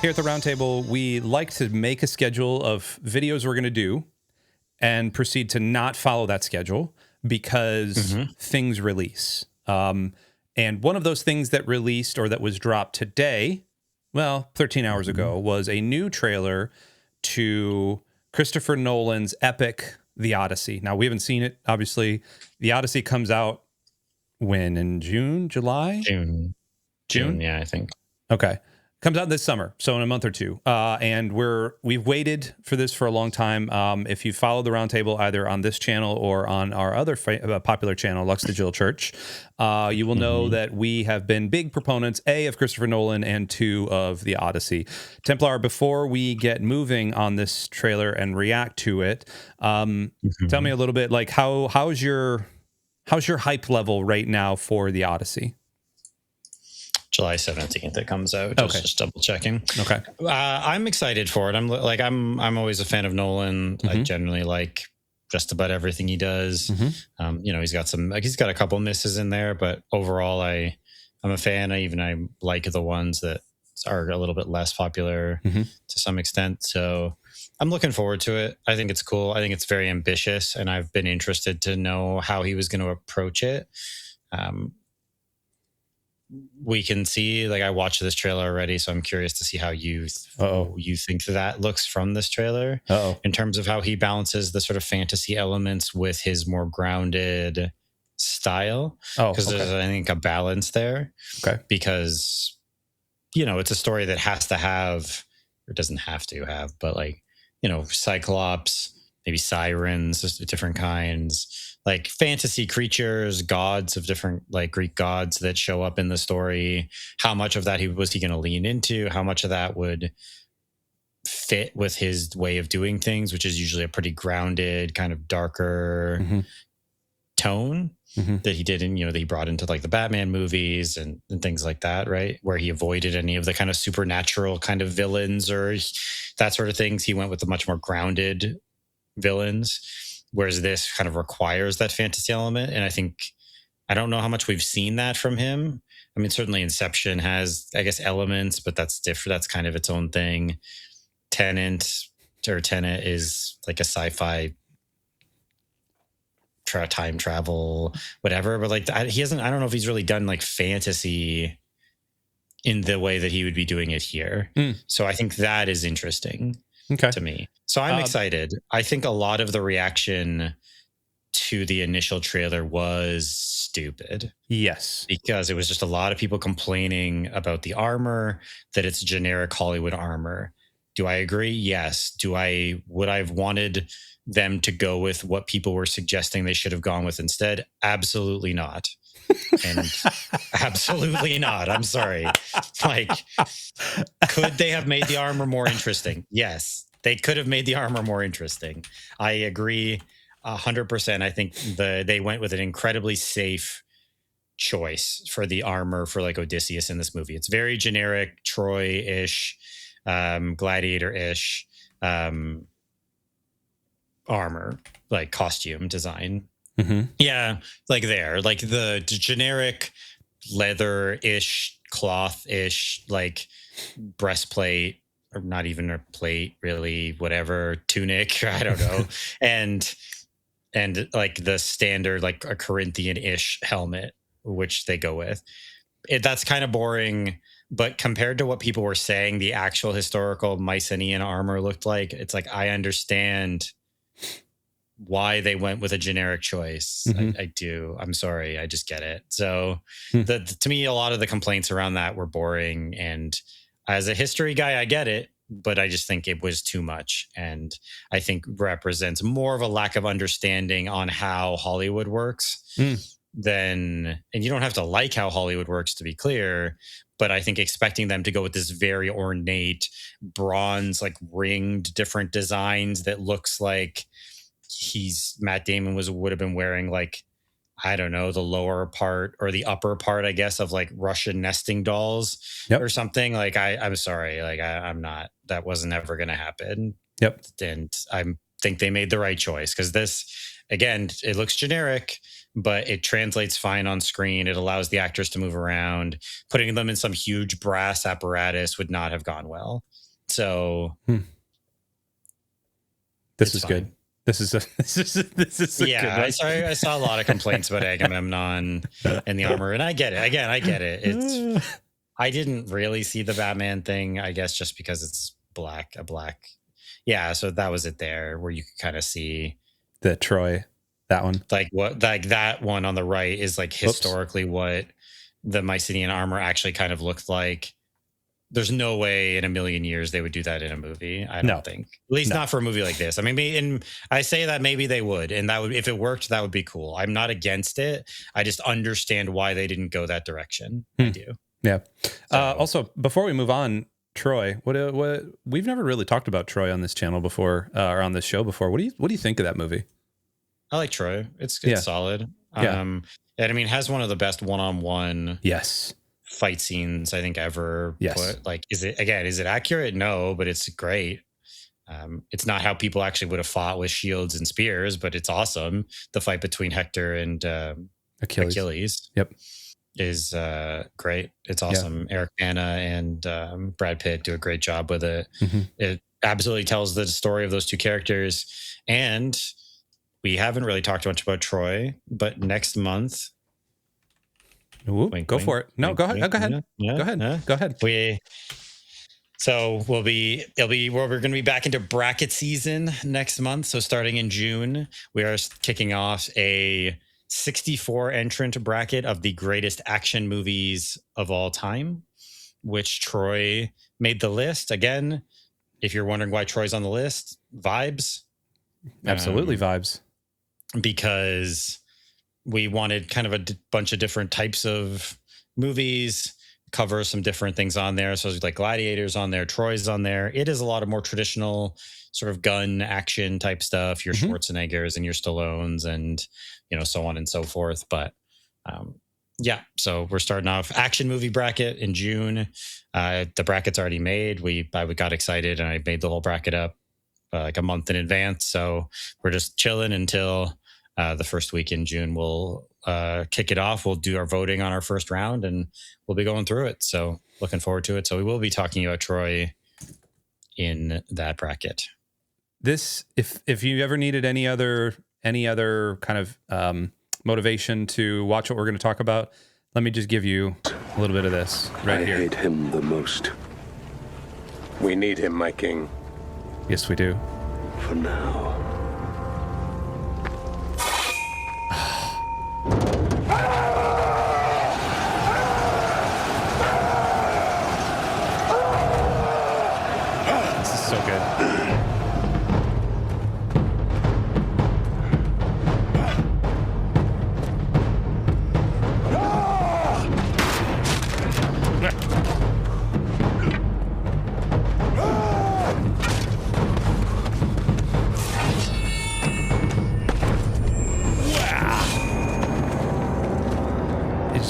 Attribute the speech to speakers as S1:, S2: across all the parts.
S1: Here at the Roundtable, we like to make a schedule of videos we're going to do and proceed to not follow that schedule because things release. And one of those things that released or that was dropped today, well, 13 hours ago, was a new trailer to Christopher Nolan's epic, The Odyssey. Now, we haven't seen it, obviously. The Odyssey comes out when? In June? July?
S2: June, yeah, I think.
S1: Okay. Comes out this summer, so in a month or two. And we've waited for this for a long time. If you follow the Roundtable either on this channel or on our other popular channel, Lux Digital Church, you will know that we have been big proponents, A, of Christopher Nolan, and 2, of The Odyssey. Templar, before we get moving on this trailer and react to it, tell me a little bit, like, how's your hype level right now for The Odyssey?
S2: July 17th it comes out. Just double checking.
S1: Okay.
S2: I'm excited for it. I'm always a fan of Nolan. I generally like just about everything he does. He's got a couple misses in there, but overall I'm a fan. I like the ones that are a little bit less popular to some extent. So I'm looking forward to it. I think it's cool. I think it's very ambitious, and I've been interested to know how he was going to approach it. We can see, I watched this trailer already, so I'm curious to see how you think that looks from this trailer in terms of how he balances the sort of fantasy elements with his more grounded style. Because there's, I think, a balance there. Okay. Because, it's a story that has to have, or doesn't have to have, but Cyclops, maybe sirens, just different kinds, like fantasy creatures, gods of different, Greek gods that show up in the story. How much of that was he going to lean into? How much of that would fit with his way of doing things, which is usually a pretty grounded, kind of darker tone that he did in, that he brought into the Batman movies and things like that, right? Where he avoided any of the kind of supernatural kind of villains or that sort of things. He went with the much more grounded villains, whereas this kind of requires that fantasy element. And I don't know how much we've seen that from him. I mean, certainly Inception has, I guess, elements, but that's different. That's kind of its own thing. Tenet is like a sci-fi time travel, whatever. But he hasn't, I don't know if he's really done fantasy in the way that he would be doing it here. So I think that is interesting to me. So I'm excited. I think a lot of the reaction to the initial trailer was stupid.
S1: Yes.
S2: Because it was just a lot of people complaining about the armor, that it's generic Hollywood armor. Do I agree? Yes. Would I have wanted them to go with what people were suggesting they should have gone with instead? Absolutely not. And absolutely not. I'm sorry. Could they have made the armor more interesting? Yes, they could have made the armor more interesting. I agree 100%. I think they went with an incredibly safe choice for the armor for Odysseus in this movie. It's very generic Troy-ish, gladiator-ish armor, costume design. Yeah, the generic leather-ish, cloth-ish, breastplate, or not even a plate, really, whatever, tunic, I don't know, and the standard, a Corinthian-ish helmet, which they go with. That's kind of boring, but compared to what people were saying the actual historical Mycenaean armor looked like, it's I understand why they went with a generic choice. I do. I'm sorry. I just get it. So to me, a lot of the complaints around that were boring. And as a history guy, I get it, but I just think it was too much. And I think represents more of a lack of understanding on how Hollywood works and you don't have to like how Hollywood works, to be clear, but I think expecting them to go with this very ornate bronze, ringed different designs that looks like Matt Damon would have been wearing I don't know, the lower part or the upper part, I guess, of Russian nesting dolls or something. I'm sorry, I'm not, that wasn't ever going to happen. And I think they made the right choice, because this, again, it looks generic, but it translates fine on screen. It allows the actors to move around. Putting them in some huge brass apparatus would not have gone well. So
S1: this
S2: it's
S1: is
S2: fine.
S1: good. This is a good
S2: Yeah,
S1: one.
S2: I saw a lot of complaints about Agamemnon and the armor, and I get it. Again, I get it. I didn't really see the Batman thing, I guess, just because it's black. Yeah, so that was it there, where you could kind of see
S1: the Troy, that one.
S2: like that one on the right is like historically what the Mycenaean armor actually kind of looked like. There's no way in a million years they would do that in a movie. I don't think, at least not for a movie like this. I mean, and I say that maybe they would, and that would, if it worked, that would be cool. I'm not against it. I just understand why they didn't go that direction. I do.
S1: Yeah.
S2: So,
S1: also, before we move on, Troy, what we've never really talked about Troy on this channel before, or on this show before. What do you think of that movie?
S2: I like Troy. It's solid.
S1: Yeah.
S2: And I mean, has one of the best one-on-one fight scenes I think ever put. Like, is it accurate? No, but it's great. It's not how people actually would have fought with shields and spears, but it's awesome. The fight between Hector and Achilles.
S1: Yep.
S2: Is great. It's awesome. Yeah. Eric Bana and Brad Pitt do a great job with it. It absolutely tells the story of those two characters. And we haven't really talked much about Troy, but next month.
S1: Ooh, go for it. No, go ahead. Go ahead. Go ahead.
S2: We're going to be back into bracket season next month. So starting in June, we are kicking off a 64 entrant bracket of the greatest action movies of all time, which Troy made the list. Again, if you're wondering why Troy's on the list, vibes.
S1: Absolutely vibes.
S2: Because we wanted kind of a bunch of different types of movies, cover some different things on there. So like Gladiators on there, Troy's on there. It is a lot of more traditional sort of gun action type stuff, your Schwarzeneggers and your Stallones and, so on and so forth. But so we're starting off action movie bracket in June. The bracket's already made. I got excited and I made the whole bracket up like a month in advance. So we're just chilling until the first week in June. We'll kick it off. We'll do our voting on our first round and we'll be going through it. So looking forward to it. So we will be talking about Troy in that bracket.
S1: This, if you ever needed any other kind of motivation to watch what we're going to talk about, let me just give you a little bit of this right here.
S3: I hate him the most. We need him, my king.
S1: Yes, we do.
S3: For now.
S1: This is so good.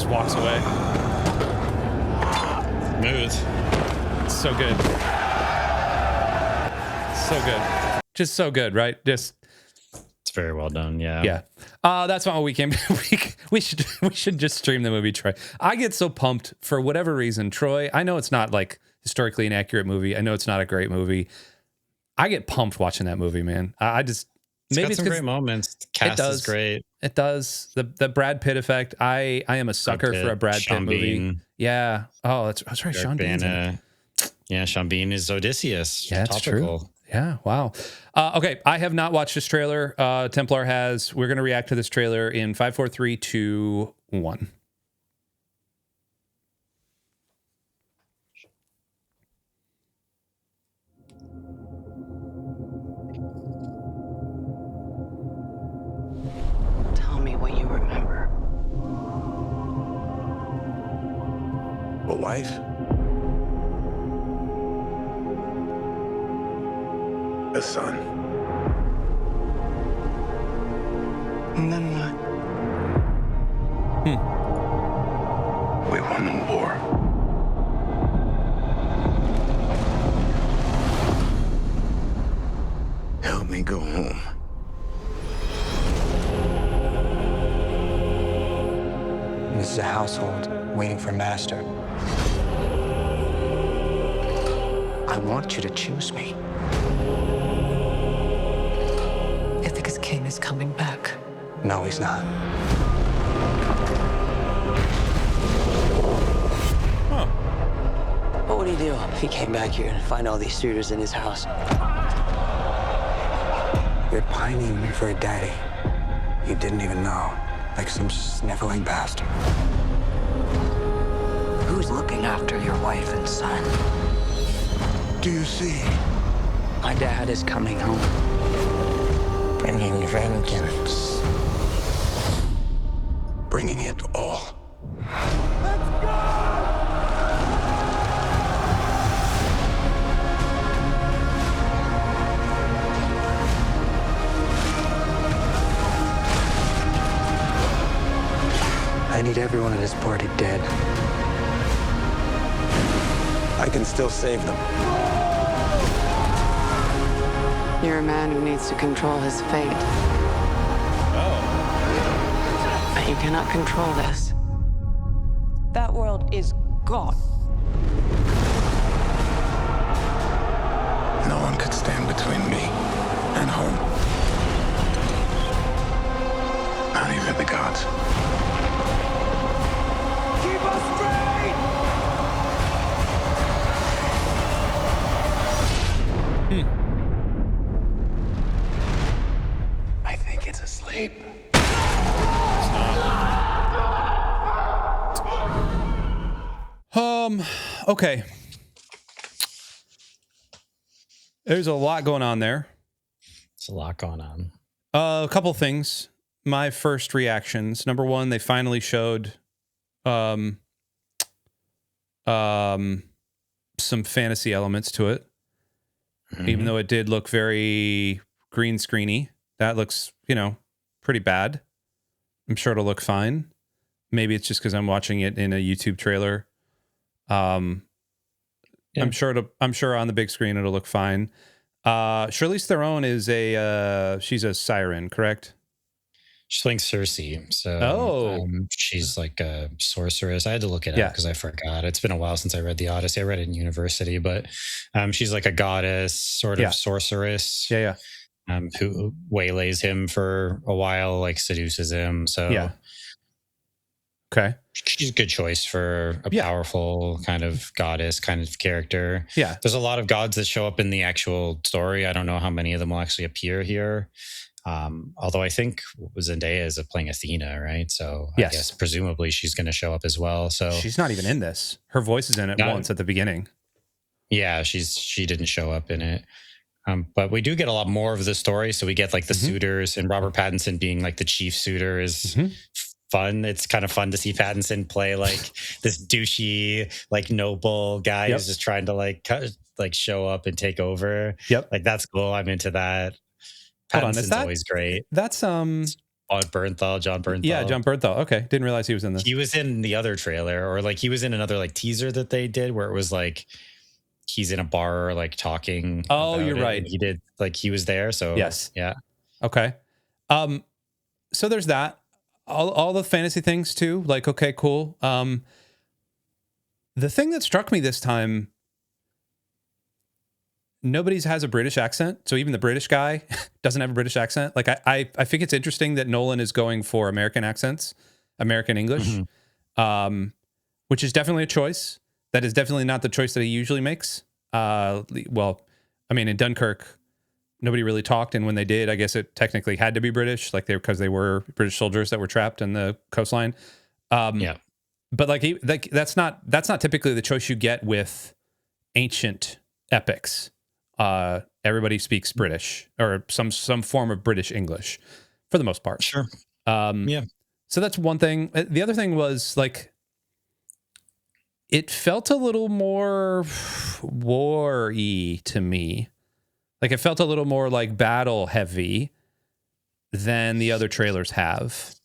S1: Walks away.
S2: Smooth.
S1: So good. So good. Just so good, right? It's
S2: very well done. Yeah.
S1: Yeah. That's not what we came to. We should just stream the movie Troy. I get so pumped for whatever reason. Troy, I know it's not like historically an accurate movie. I know it's not a great movie. I get pumped watching that movie, man.
S2: It's got some great moments. The cast is great.
S1: It does. The Brad Pitt effect. I am a sucker for a Brad Pitt movie. Yeah. Oh, that's right. Sean Bean.
S2: Yeah, Sean Bean is Odysseus.
S1: Yeah, that's true. Yeah. Wow. Okay. I have not watched this trailer. Templar has. We're going to react to this trailer in 5, 4, 3, 2, 1.
S3: A wife? A son?
S4: And then what?
S3: We won the war.
S4: Help me go home.
S5: This is a household waiting for master. I want you to choose me.
S6: Ithaca's king is coming back.
S5: No, he's not.
S7: What would he do if he came back here and find all these suitors in his house?
S5: You're pining for a daddy you didn't even know, like some sniveling bastard.
S6: Who's looking after your wife and son?
S4: Do you see?
S7: My dad is coming home.
S5: Bringing vengeance. Bringing it all. I need everyone at this party dead. I can still save them.
S6: You're a man who needs to control his fate. But you cannot control this.
S8: That world is gone.
S4: No one could stand between me and home. Not even the gods.
S8: Keep us straight!
S4: I think it's asleep.
S1: Okay. There's a lot going on there.
S2: There's a lot going on.
S1: A couple things. My first reactions. Number one, they finally showed some fantasy elements to it. Even though it did look very green screeny. That looks, pretty bad. I'm sure it'll look fine. Maybe it's just because I'm watching it in a YouTube trailer. I'm sure on the big screen it'll look fine. Charlize Theron is she's a siren, correct?
S2: She's playing Circe. So she's like a sorceress. I had to look it up because I forgot. It's been a while since I read the Odyssey. I read it in university, but she's like a goddess, sort of sorceress.
S1: Yeah.
S2: Who waylays him for a while, like seduces him. So
S1: okay.
S2: She's a good choice for a powerful kind of goddess kind of character.
S1: Yeah.
S2: There's a lot of gods that show up in the actual story. I don't know how many of them will actually appear here. Although I think Zendaya is playing Athena, right? So I guess presumably she's going to show up as well. So
S1: she's not even in this. Her voice is in it once at the beginning.
S2: Yeah, she didn't show up in it. But we do get a lot more of the story. So we get like the suitors, and Robert Pattinson being like the chief suitor is fun. It's kind of fun to see Pattinson play like this douchey, like noble guy who's just trying to like show up and take over.
S1: Yep.
S2: Like that's cool. I'm into that. Pattinson's always great.
S1: That's
S2: John Bernthal.
S1: Yeah, John Bernthal. Okay. Didn't realize he was in this.
S2: He was in the other trailer, or like he was in another like teaser that they did where it was like he's in a bar like talking.
S1: Oh, you're right.
S2: He did like he was there. So
S1: yes.
S2: Yeah.
S1: Okay. So there's that. All the fantasy things too. Like, okay, cool. The thing that struck me this time, nobody has a British accent. So even the British guy doesn't have a British accent. Like I think it's interesting that Nolan is going for American accents, American English, which is definitely a choice. That is definitely not the choice that he usually makes. Well, I mean, in Dunkirk, nobody really talked, and when they did, I guess it technically had to be British, because they were British soldiers that were trapped in the coastline. But that's not typically the choice you get with ancient epics. Everybody speaks British or some form of British English for the most part.
S2: Sure.
S1: So that's one thing. The other thing was like, it felt a little more war-y to me. Like it felt a little more like battle heavy than the other trailers have.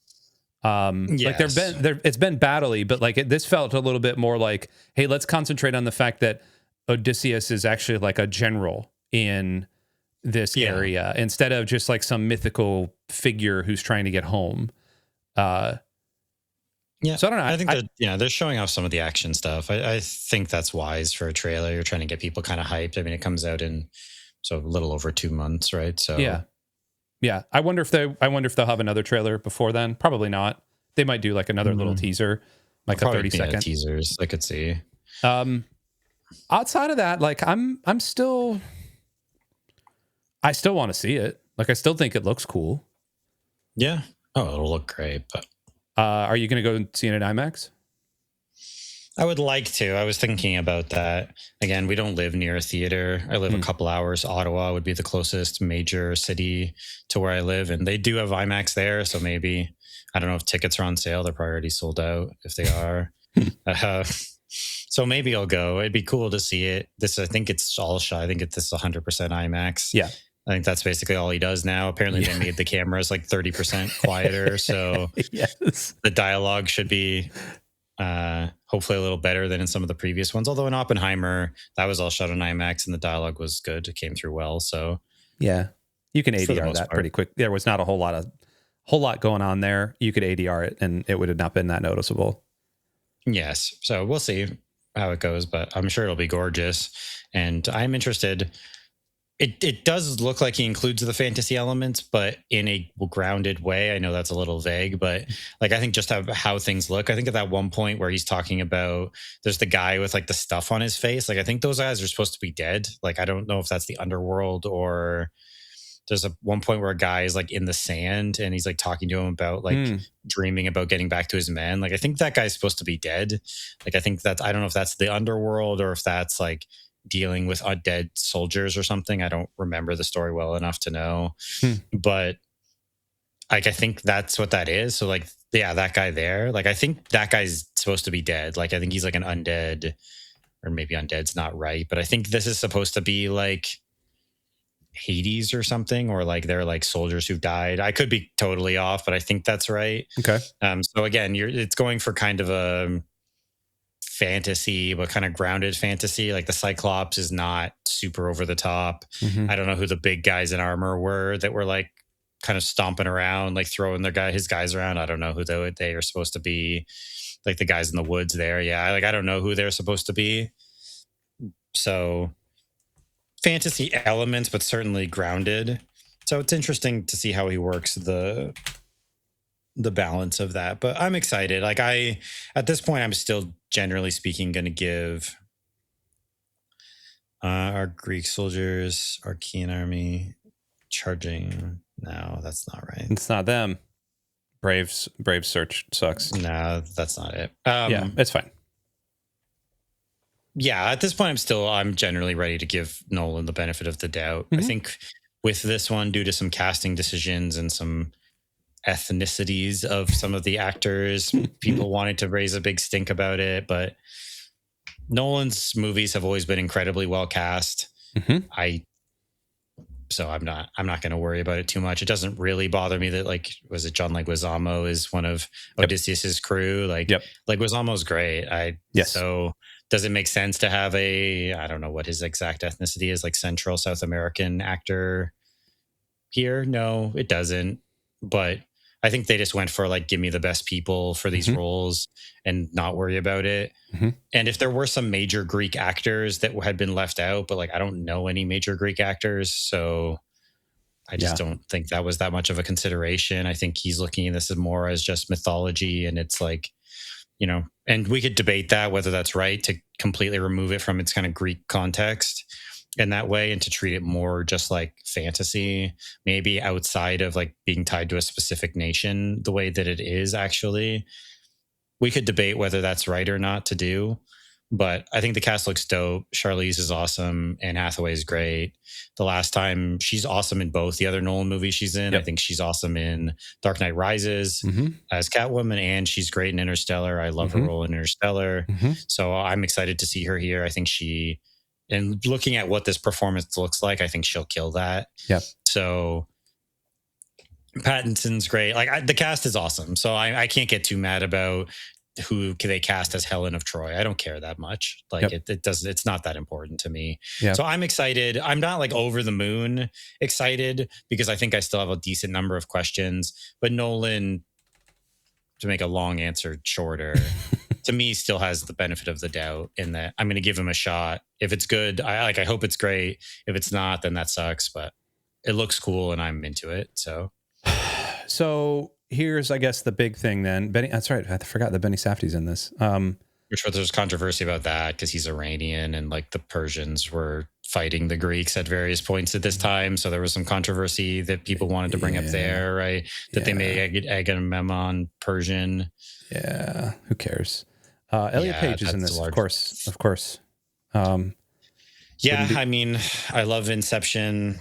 S1: Like it's been battle-y, but like this felt a little bit more like, hey, let's concentrate on the fact that Odysseus is actually like a general in this area instead of just like some mythical figure who's trying to get home.
S2: Yeah.
S1: So I don't know.
S2: I think that they're showing off some of the action stuff. I think that's wise for a trailer. You're trying to get people kind of hyped. I mean, it comes out in a little over 2 months, right? So
S1: yeah. I wonder if they'll have another trailer before then. Probably not. They might do like another little teaser, like a 30-second
S2: teasers. I could see.
S1: Outside of that, like I still want to see it. Like I still think it looks cool.
S2: Yeah. Oh, it'll look great. But
S1: are you going to go and see it in IMAX?
S2: I would like to. I was thinking about that. Again, we don't live near a theater. I live a couple hours. Ottawa would be the closest major city to where I live, and they do have IMAX there. So maybe, I don't know if tickets are on sale. They're probably already sold out if they are. So maybe I'll go. It'd be cool to see it. I think it's all shot. I think this is 100% IMAX.
S1: Yeah.
S2: I think that's basically all he does now. Apparently they made the cameras like 30% quieter. So
S1: yes.
S2: The dialogue should be hopefully a little better than in some of the previous ones. Although in Oppenheimer, that was all shot on IMAX and the dialogue was good. It came through well. So
S1: yeah, you can ADR that pretty quick. There was not a whole lot going on there. You could ADR it and it would have not been that noticeable.
S2: Yes. So we'll see how it goes, but I'm sure it'll be gorgeous. And I'm interested. It does look like he includes the fantasy elements, but in a grounded way. I know that's a little vague, but like, I think just how things look. I think at that one point where he's talking about, there's the guy with like the stuff on his face. Like, I think those guys are supposed to be dead. Like, I don't know if that's the underworld or there's one point where a guy is like in the sand and he's like talking to him about like dreaming about getting back to his men. Like, I think that guy's supposed to be dead. Like, I think I don't know if that's the underworld or if that's like dealing with undead soldiers or something. I don't remember the story well enough to know, but like, I think that's what that is. So like, yeah, that guy there, like, I think that guy's supposed to be dead. Like, I think he's like an undead, or maybe undead's not right, but I think this is supposed to be like Hades or something, or like they're like soldiers who've died. I could be totally off, but I think that's right.
S1: Okay.
S2: So again, it's going for kind of a fantasy, but kind of grounded fantasy. Like the Cyclops is not super over the top. I don't know who the big guys in armor were that were like kind of stomping around, like throwing his guys around. I don't know who they are supposed to be. Like the guys in the woods there. Yeah. Like, I don't know who they're supposed to be. So fantasy elements, but certainly grounded. So it's interesting to see how he works the balance of that. But I'm excited. Like, at this point, I'm still generally speaking going to give our Greek soldiers, Archean army charging. No, that's not right.
S1: It's not them. Braves search sucks.
S2: No, that's not it.
S1: Yeah, it's fine.
S2: Yeah, at this point, I'm generally ready to give Nolan the benefit of the doubt. I think with this one, due to some casting decisions and some ethnicities of some of the actors, people wanted to raise a big stink about it, but Nolan's movies have always been incredibly well cast. So I'm not going to worry about it too much. It doesn't really bother me that, like, was it John Leguizamo is one of Odysseus's crew? Like, Leguizamo's great. So does it make sense to have I don't know what his exact ethnicity is, like Central South American actor here? No, it doesn't. But I think they just went for like, give me the best people for these roles and not worry about it. And if there were some major Greek actors that had been left out, but like, I don't know any major Greek actors. So I just don't think that was that much of a consideration. I think he's looking at this as more as just mythology. And it's like, you know, and we could debate that, whether that's right to completely remove it from its kind of Greek context in that way and to treat it more just like fantasy, maybe outside of like being tied to a specific nation the way that it is actually. We could debate whether that's right or not to do, but I think the cast looks dope. Charlize is awesome. Anne Hathaway is great. The last time, she's awesome in both the other Nolan movies she's in. I think she's awesome in Dark Knight Rises as Catwoman, and she's great in Interstellar. I love her role in Interstellar. So I'm excited to see her here. I think and looking at what this performance looks like, I think she'll kill that. So Pattinson's great. Like, the cast is awesome. So I can't get too mad about who they cast as Helen of Troy. I don't care that much. Like it's not that important to me. So I'm excited. I'm not like over the moon excited because I think I still have a decent number of questions, but Nolan to make a long answer shorter, to me still has the benefit of the doubt in that I'm going to give him a shot. If it's good, I hope it's great. If it's not, then that sucks, but it looks cool and I'm into it. So
S1: here's, I guess, the big thing then. Benny, that's right. I forgot that Benny Safdie's in this.
S2: Which there's controversy about that because he's Iranian and like the Persians were fighting the Greeks at various points at this time. So there was some controversy that people wanted to bring up there, right? That they made Agamemnon Persian.
S1: Yeah, who cares? Elliot Page is in this, of course.
S2: I mean, I love Inception.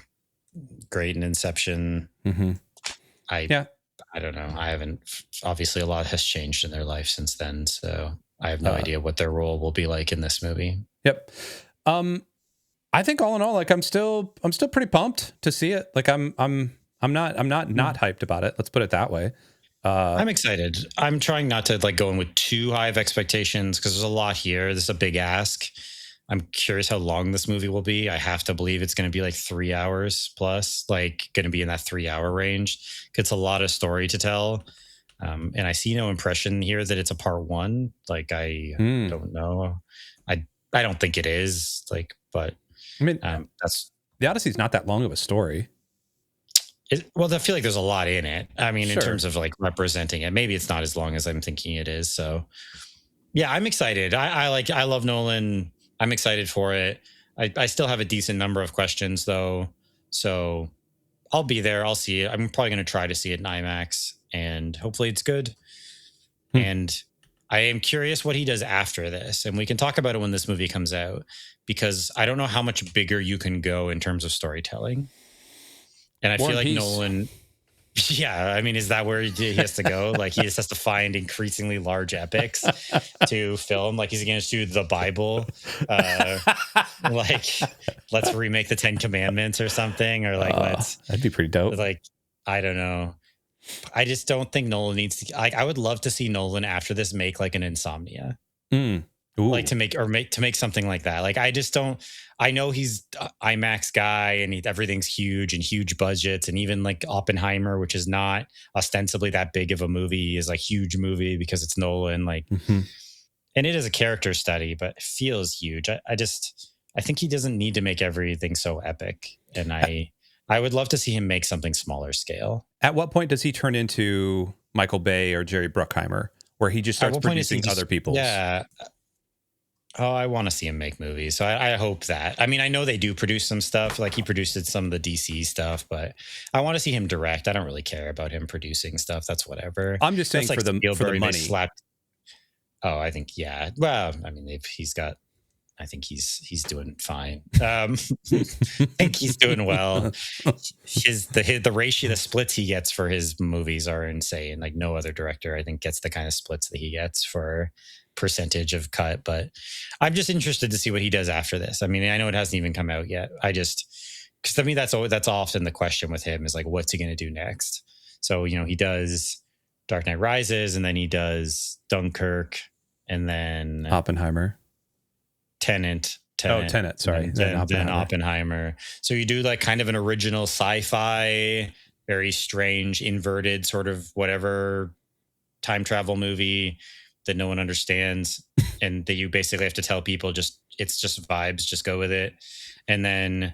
S2: Great in Inception.
S1: Mm-hmm.
S2: I don't know. I haven't. Obviously, a lot has changed in their life since then, so I have no idea what their role will be like in this movie.
S1: Yep. I think all in all, like I'm still pretty pumped to see it. Like I'm not hyped about it. Let's put it that way.
S2: I'm excited. I'm trying not to like go in with too high of expectations because there's a lot here. This is a big ask. I'm curious how long this movie will be. I have to believe it's going to be like 3 hours plus, like going to be in that 3 hour range. It's a lot of story to tell. And I see no impression here that it's a part one. Like, I don't know. I don't think it is, like, but
S1: I mean,
S2: that's
S1: the Odyssey's not that long of a story.
S2: Well, I feel like there's a lot in it. I mean,
S1: Sure.
S2: in terms of like representing it, maybe it's not as long as I'm thinking it is. So yeah, I'm excited. I love Nolan. I'm excited for it. I still have a decent number of questions though. So I'll be there. I'll see it. I'm probably going to try to see it in IMAX and hopefully it's good. And I am curious what he does after this. And we can talk about it when this movie comes out because I don't know how much bigger you can go in terms of storytelling. And I feel like Nolan, I mean, is that where he has to go? Like he just has to find increasingly large epics to film. Like he's going to do the Bible. Like let's remake the 10 Commandments or something. Or like
S1: that'd be pretty dope.
S2: Like, I don't know. I just don't think Nolan needs to. Like, I would love to see Nolan after this make like an Insomnia. Like to make something like that. Like I just don't. I know he's IMAX guy and everything's huge and huge budgets, and even like Oppenheimer, which is not ostensibly that big of a movie, is like huge movie because it's Nolan. Like, and it is a character study, but it feels huge. I think he doesn't need to make everything so epic, and I would love to see him make something smaller scale.
S1: At what point does he turn into Michael Bay or Jerry Bruckheimer, where he just starts producing other people's?
S2: Yeah. Oh, I want to see him make movies. So I hope that. I mean, I know they do produce some stuff. Like he produced some of the DC stuff, but I want to see him direct. I don't really care about him producing stuff. That's whatever.
S1: I'm just saying
S2: like
S1: for the money.
S2: I think, yeah. Well, I mean, I think he's doing fine. I think he's doing well. The ratio, the splits he gets for his movies are insane. Like no other director, I think, gets the kind of splits that he gets for percentage of cut. But I'm just interested to see what he does after this. I mean, I know it hasn't even come out yet. Because to me, that's often the question with him is like, what's he going to do next? So, he does Dark Knight Rises, and then he does Dunkirk, and then
S1: Oppenheimer.
S2: Tenet.
S1: Sorry.
S2: Then Oppenheimer. So you do like kind of an original sci-fi, very strange, inverted sort of whatever time travel movie that no one understands, and that you basically have to tell people it's just vibes, just go with it. And then,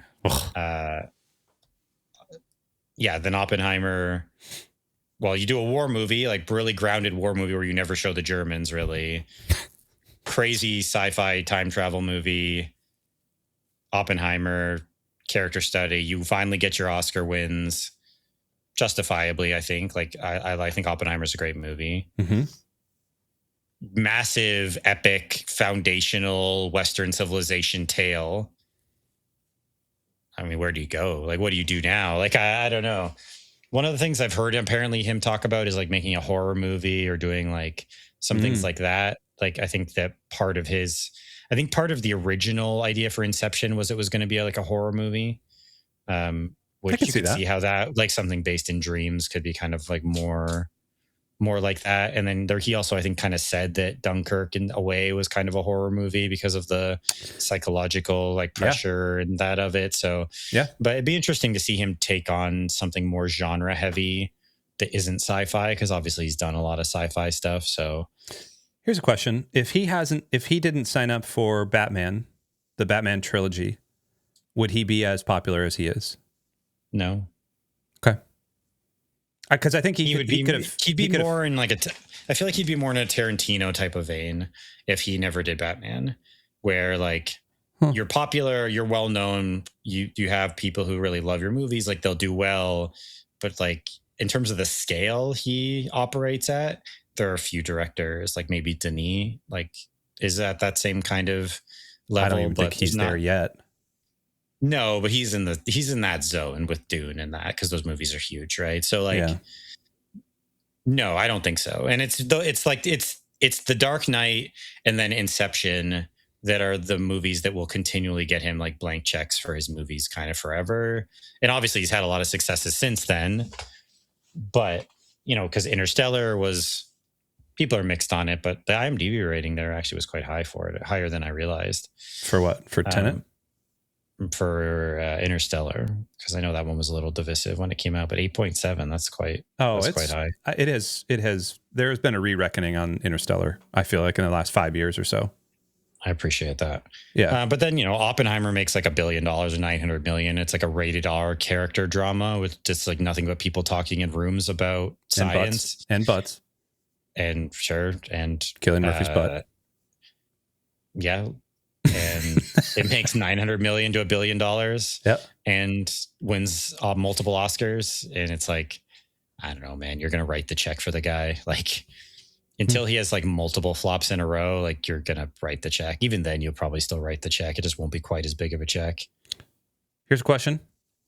S2: then Oppenheimer. Well, you do a war movie, like really grounded war movie where you never show the Germans really. Crazy sci-fi time travel movie, Oppenheimer, character study. You finally get your Oscar wins, justifiably. I think. Like I think Oppenheimer's a great movie. Massive, epic, foundational Western civilization tale. I mean, where do you go? Like, what do you do now? Like, I don't know. One of the things I've heard apparently him talk about is like making a horror movie or doing like some things like that. Like, I think that part of the original idea for Inception was it was going to be like a horror movie. Which you could see how that, like something based in dreams could be kind of like more like that. And then he also, I think, kind of said that Dunkirk in a way was kind of a horror movie because of the psychological like pressure and that of it. So, but it'd be interesting to see him take on something more genre heavy that isn't sci-fi, because obviously he's done a lot of sci-fi stuff. So
S1: here's a question: if he didn't sign up for Batman, the Batman trilogy, would he be as popular as he is?
S2: No.
S1: Okay. Because I think
S2: he'd be
S1: more
S2: more in like I feel like he'd be more in a Tarantino type of vein if he never did Batman, where like you're popular, you're well known, you have people who really love your movies, like they'll do well, but like in terms of the scale he operates at, there are a few directors, like maybe Denis, like is at that same kind of level.
S1: I don't even think he's there yet.
S2: No, but he's in that zone with Dune and that, because those movies are huge, right? So like, no, I don't think so. And it's The Dark Knight and then Inception that are the movies that will continually get him like blank checks for his movies kind of forever. And obviously he's had a lot of successes since then, but you know, because Interstellar was, people are mixed on it, but the IMDb rating there actually was quite high for it, higher than I realized.
S1: For what? For Tenet?
S2: For Interstellar, because I know that one was a little divisive when it came out, but 8.7, that's quite high.
S1: It has there has been a re-reckoning on Interstellar, I feel like, in the last 5 years or so.
S2: I appreciate that.
S1: Yeah.
S2: But then, you know, Oppenheimer makes like $1 billion or 900 million. It's like a rated R character drama with just like nothing but people talking in rooms about science
S1: and butts
S2: and
S1: Cillian Murphy's butt.
S2: Yeah. And it makes 900 million to $1 billion.
S1: Yep.
S2: And wins multiple Oscars. And it's like, I don't know, man, you're going to write the check for the guy. Like until he has like multiple flops in a row, like you're going to write the check. Even then you'll probably still write the check. It just won't be quite as big of a check.
S1: Here's a question: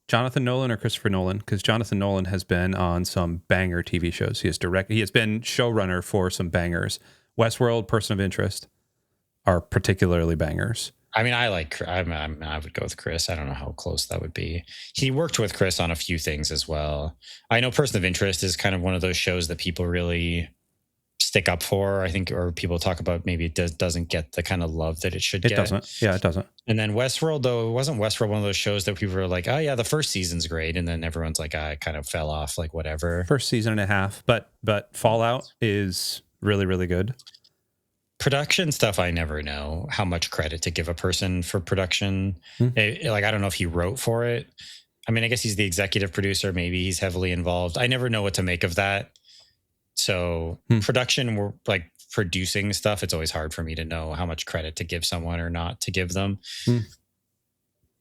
S1: Jonathan Nolan or Christopher Nolan? Because Jonathan Nolan has been on some banger TV shows. He has been showrunner for some bangers. Westworld, Person of Interest are particularly bangers.
S2: I mean, I would go with Chris. I don't know how close that would be. He worked with Chris on a few things as well. I know Person of Interest is kind of one of those shows that people really stick up for, I think, or people talk about maybe it doesn't get the kind of love that it should get.
S1: It doesn't. Yeah, it doesn't.
S2: And then Westworld, though, wasn't Westworld one of those shows that people were like, oh yeah, the first season's great. And then everyone's like, it kind of fell off, like whatever.
S1: First season and a half, but Fallout is really, really good.
S2: Production stuff, I never know how much credit to give a person for production. Like, I don't know if he wrote for it. I mean, I guess he's the executive producer. Maybe he's heavily involved. I never know what to make of that. So production, we're like producing stuff. It's always hard for me to know how much credit to give someone or not to give them.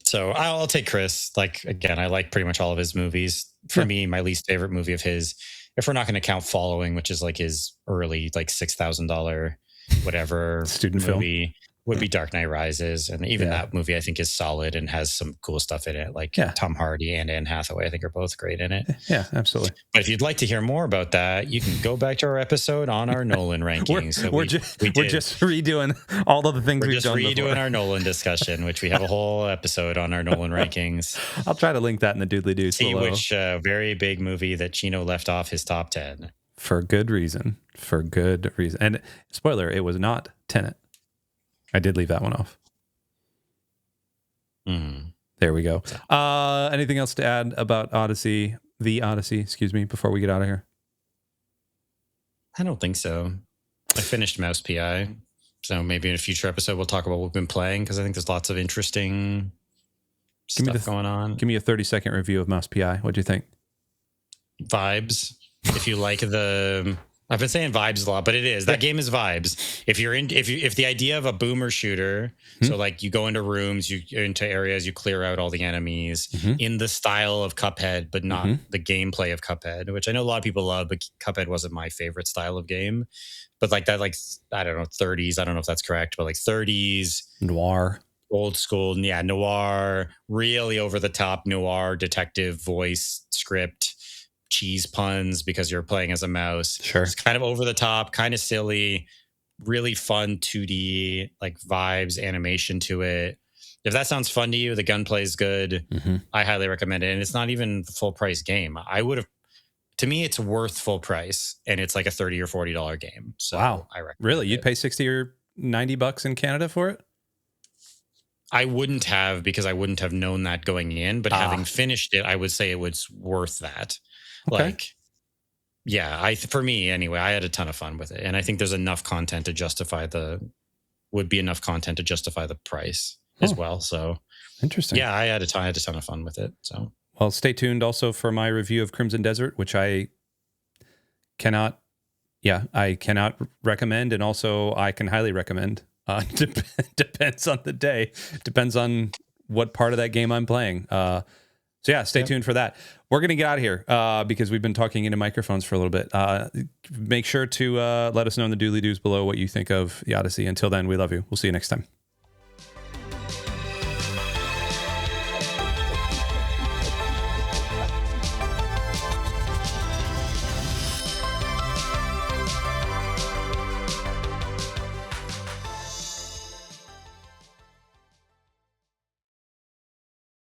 S2: So I'll take Chris. Like, again, I like pretty much all of his movies. For me, my least favorite movie of his, if we're not going to count Following, which is like his early, like $6,000 whatever
S1: student
S2: movie,
S1: film,
S2: would be Dark Knight Rises. And even that movie I think is solid and has some cool stuff in it. Like Tom Hardy and Anne Hathaway, I think, are both great in it.
S1: Yeah, absolutely.
S2: But if you'd like to hear more about that, you can go back to our episode on our Nolan rankings.
S1: We're just redoing all of the things we've done before.
S2: We're just redoing our Nolan discussion, which we have a whole episode on our Nolan rankings.
S1: I'll try to link that in the doodly doo.
S2: See which very big movie that Chino left off his top 10.
S1: For good reason. And spoiler, it was not Tenet. I did leave that one off. There we go. Anything else to add about Odyssey, before we get out of here?
S2: I don't think so. I finished Mouse PI. So maybe in a future episode, we'll talk about what we've been playing, because I think there's lots of interesting stuff going on.
S1: Give me a 30-second review of Mouse PI. What'd you think?
S2: Vibes. If you like I've been saying vibes a lot, but it is. That game is vibes. If the idea of a boomer shooter, so like you go into rooms, you're into areas, you clear out all the enemies in the style of Cuphead, but not the gameplay of Cuphead, which I know a lot of people love, but Cuphead wasn't my favorite style of game. But like that, like, I don't know, 30s, I don't know if that's correct, but like 30s.
S1: Noir.
S2: Old school, noir, really over the top noir detective voice script. Cheese puns because you're playing as a mouse.
S1: Sure.
S2: It's kind of over the top, kind of silly, really fun 2D like vibes, animation to it. If that sounds fun to you, the gunplay is good. I highly recommend it. And it's not even the full price game. To me, it's worth full price, and it's like a $30 or $40 game. So
S1: wow.
S2: I recommend
S1: Really?
S2: it.
S1: You'd pay $60 or $90 in Canada for it?
S2: I wouldn't have, because I wouldn't have known that going in, but having finished it, I would say it was worth that.
S1: Okay.
S2: Like, yeah, for me anyway, I had a ton of fun with it, and I think there's enough content to justify the price as well. So
S1: interesting.
S2: Yeah, I had a ton of fun with it. So
S1: well, stay tuned also for my review of Crimson Desert, which I cannot recommend, and also I can highly recommend. Depends on the day. Depends on what part of that game I'm playing. So yeah, stay tuned for that. We're going to get out of here because we've been talking into microphones for a little bit. Make sure to let us know in the doobly-doos below what you think of the Odyssey. Until then, we love you. We'll see you next time.